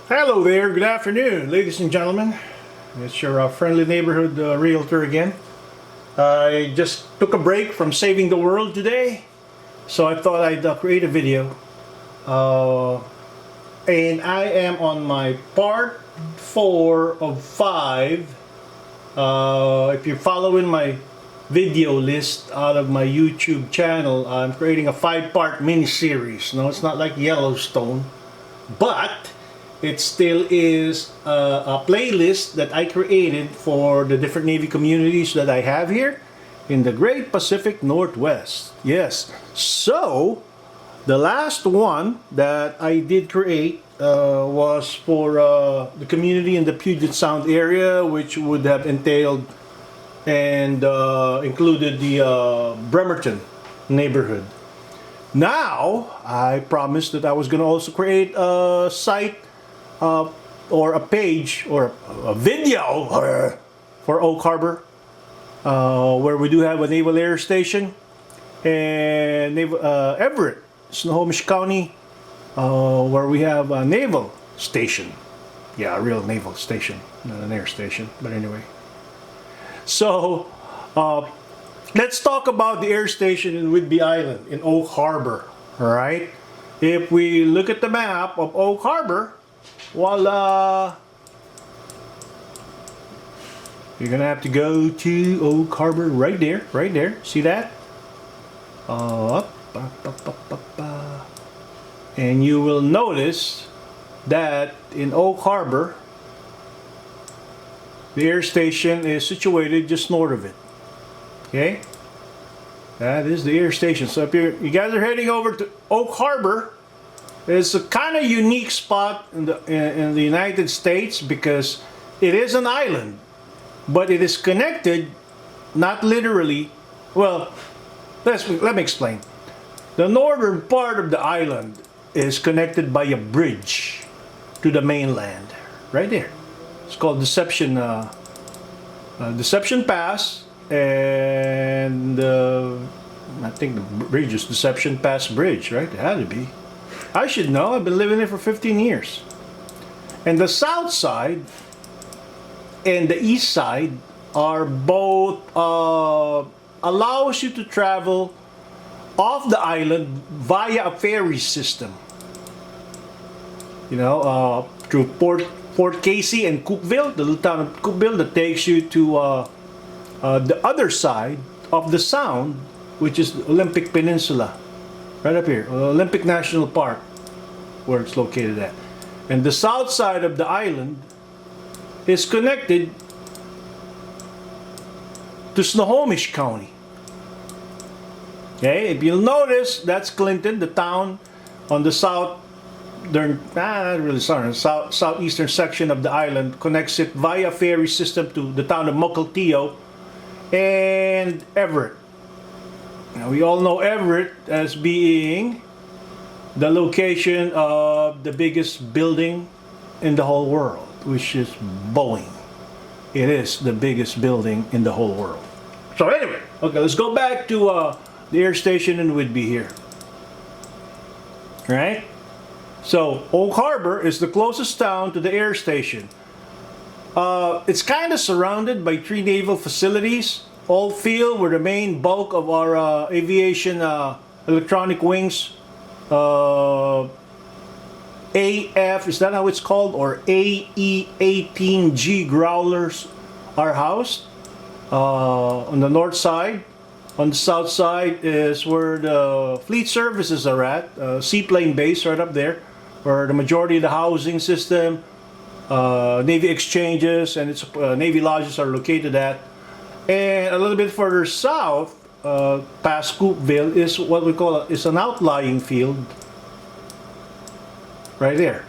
Hello there, good afternoon, ladies and gentlemen. It's your friendly neighborhood realtor again. I just took a break from saving the world today, so I thought I'd create a video. And I am on my part 4 of 5. If you're following my video list out of my YouTube channel, I'm creating a 5-part mini-series. No, it's not like Yellowstone, but it still is a playlist that I created for the different Navy communities that I have here in the Great Pacific Northwest. Yes, so the last one that I did create was for the community in the Puget Sound area, which would have entailed and included the Bremerton neighborhood. Now, I promised that I was going to also create a site or a page or a video for Oak Harbor, where we do have a Naval Air Station, and Everett, Snohomish County, where we have a Naval Station. Yeah, a real Naval Station, not an air station, but anyway. So, let's talk about the air station in Whidbey Island in Oak Harbor. Alright? If we look at the map of Oak Harbor, voila! You're gonna have to go to Oak Harbor right there, right there. See that? And you will notice that in Oak Harbor, the air station is situated just north of it. Okay? That is the air station. So if you guys are heading over to Oak Harbor, it's a kind of unique spot in the United States because it is an island, but it is connected, not literally. Well, let me explain. The northern part of the island is connected by a bridge to the mainland, right there. It's called Deception Pass, and I think the bridge is Deception Pass Bridge, right? It had to be. I should know. I've been living there for 15 years. And the south side and the east side are both allows you to travel off the island via a ferry system. You know, through Port Casey and Cookville, the little town of Cookville, that takes you to the other side of the Sound, which is the Olympic Peninsula, right up here, Olympic National Park, where it's located at. And the south side of the island is connected to Snohomish County. Okay, if you'll notice, that's Clinton, the town on the southeastern section of the island, connects it via ferry system to the town of Mukilteo and Everett. Now, we all know Everett as being the location of the biggest building in the whole world, which is Boeing. It is the biggest building in the whole world. So anyway, okay, let's go back to the air station in Whidbey here. Right? So, Oak Harbor is the closest town to the air station. It's kind of surrounded by 3 naval facilities, all field where the main bulk of our aviation electronic wings, AF, is that how it's called? Or AE-18G growlers are housed on the north side. On the south side is where the fleet services are at, seaplane base right up there, where the majority of the housing system, Navy exchanges, and its Navy lodges are located at. And a little bit further south, past Cookville, is what we call is an outlying field, right there,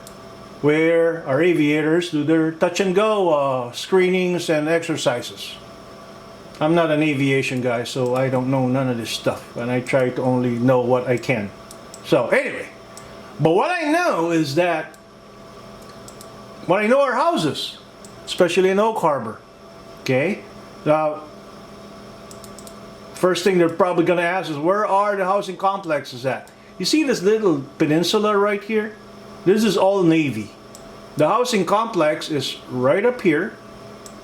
where our aviators do their touch and go screenings and exercises. I'm not an aviation guy, so I don't know none of this stuff, and I try to only know what I can. So anyway, but what I know is that, what I know are houses, especially in Oak Harbor. Okay? Now, first thing they're probably going to ask is, where are the housing complexes at? You see this little peninsula right here? This is all Navy. The housing complex is right up here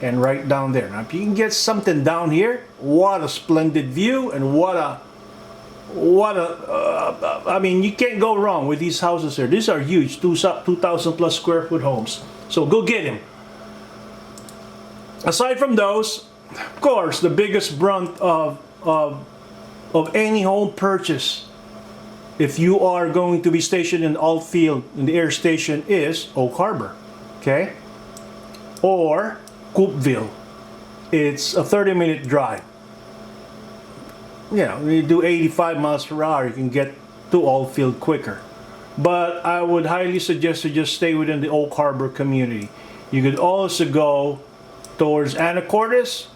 and right down there. Now, if you can get something down here, what a splendid view, and I mean, you can't go wrong with these houses here. These are huge, 2,000 plus square foot homes. So go get him. Aside from those, of course, the biggest brunt of any home purchase, if you are going to be stationed in Altfield in the air station, is Oak Harbor, okay, or Coopville. It's a 30-minute drive. You know, you do 85 miles per hour, you can get to Altfield quicker. But I would highly suggest to just stay within the Oak Harbor community. You could also go towards Anacortes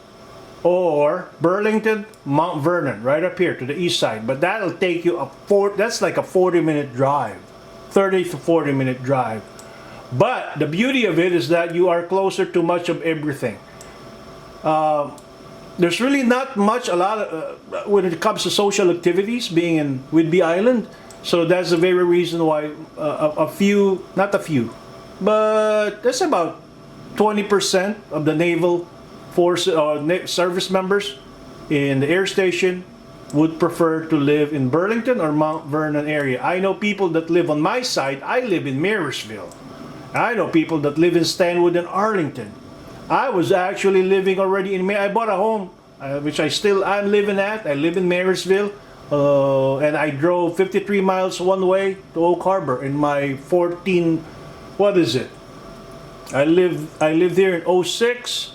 or Burlington, Mount Vernon, right up here to the east side. But that'll take you that's like a 40-minute drive, 30 to 40-minute drive. But the beauty of it is that you are closer to much of everything. There's really not much, when it comes to social activities, being in Whidbey Island. So that's the very reason why not a few, but that's about 20% of the Naval Force service members in the air station would prefer to live in Burlington or Mount Vernon area. I know people that live on my side. I live in Marysville. I know people that live in Stanwood and Arlington. I was actually living already in I bought a home, which I'm living at. I live in Marysville, and I drove 53 miles one way to Oak Harbor in my 14, what is it? I lived there in 06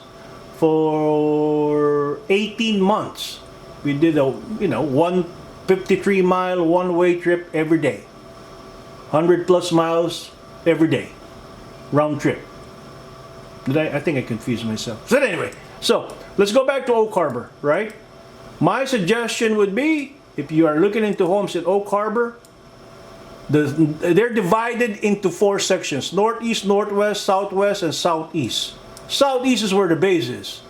for 18 months. We did a 153-mile one-way trip every day, 100 plus miles every day, round trip. I think I confused myself. So anyway, so let's go back to Oak Harbor, right? My suggestion would be, if you are looking into homes in Oak Harbor, they're divided into 4 sections: northeast, northwest, southwest, and southeast. Southeast is where the base is.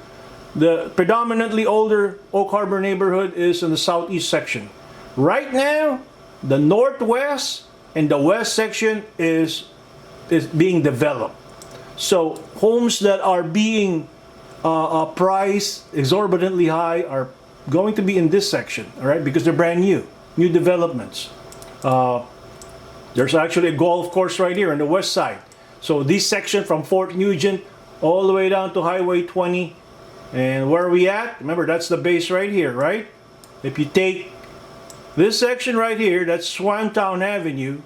The predominantly older Oak Harbor neighborhood is in the southeast section. Right now, the northwest and the west section is being developed. So homes that are being priced exorbitantly high are going to be in this section, all right, because they're brand new developments. There's actually a golf course right here on the west side. So this section from Fort Nugent all the way down to Highway 20, and where are we at? Remember, that's the base right here, right? If you take this section right here, that's Swantown Avenue,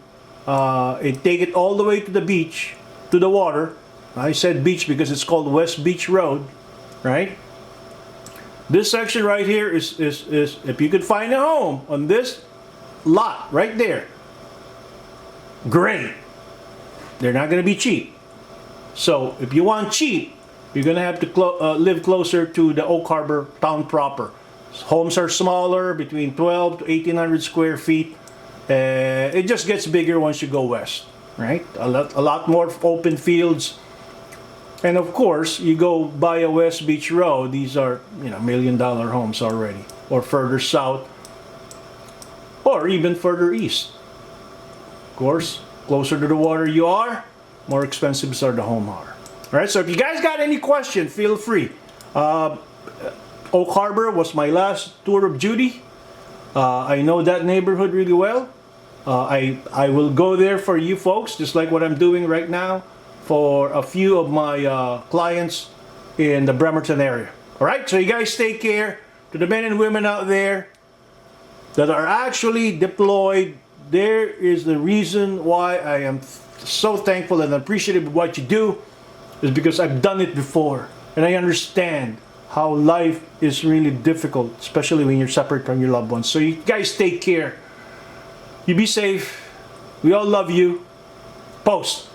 and take it all the way to the beach, to the water. I said beach because it's called West Beach Road, right? This section right here is if you could find a home on this lot right there, great. They're not going to be cheap. So if you want cheap, you're going to have to live closer to the Oak Harbor town proper. Homes are smaller, between 12 to 1,800 square feet. It just gets bigger once you go west, right? A lot more open fields. And of course, you go by a West Beach Road, these are, $1 million homes already. Or further south, or even further east. Of course, closer to the water you are, more expensive are the home are. Alright, so if you guys got any question, feel free. Oak Harbor was my last tour of duty. I know that neighborhood really well. I will go there for you folks, just like what I'm doing right now for a few of my clients in the Bremerton area. Alright, so you guys take care. To the men and women out there that are actually deployed, there is the reason why I am so thankful and appreciative of what you do, is because I've done it before and I understand how life is really difficult, especially when you're separate from your loved ones. So you guys take care. You be safe. We all love you. Post.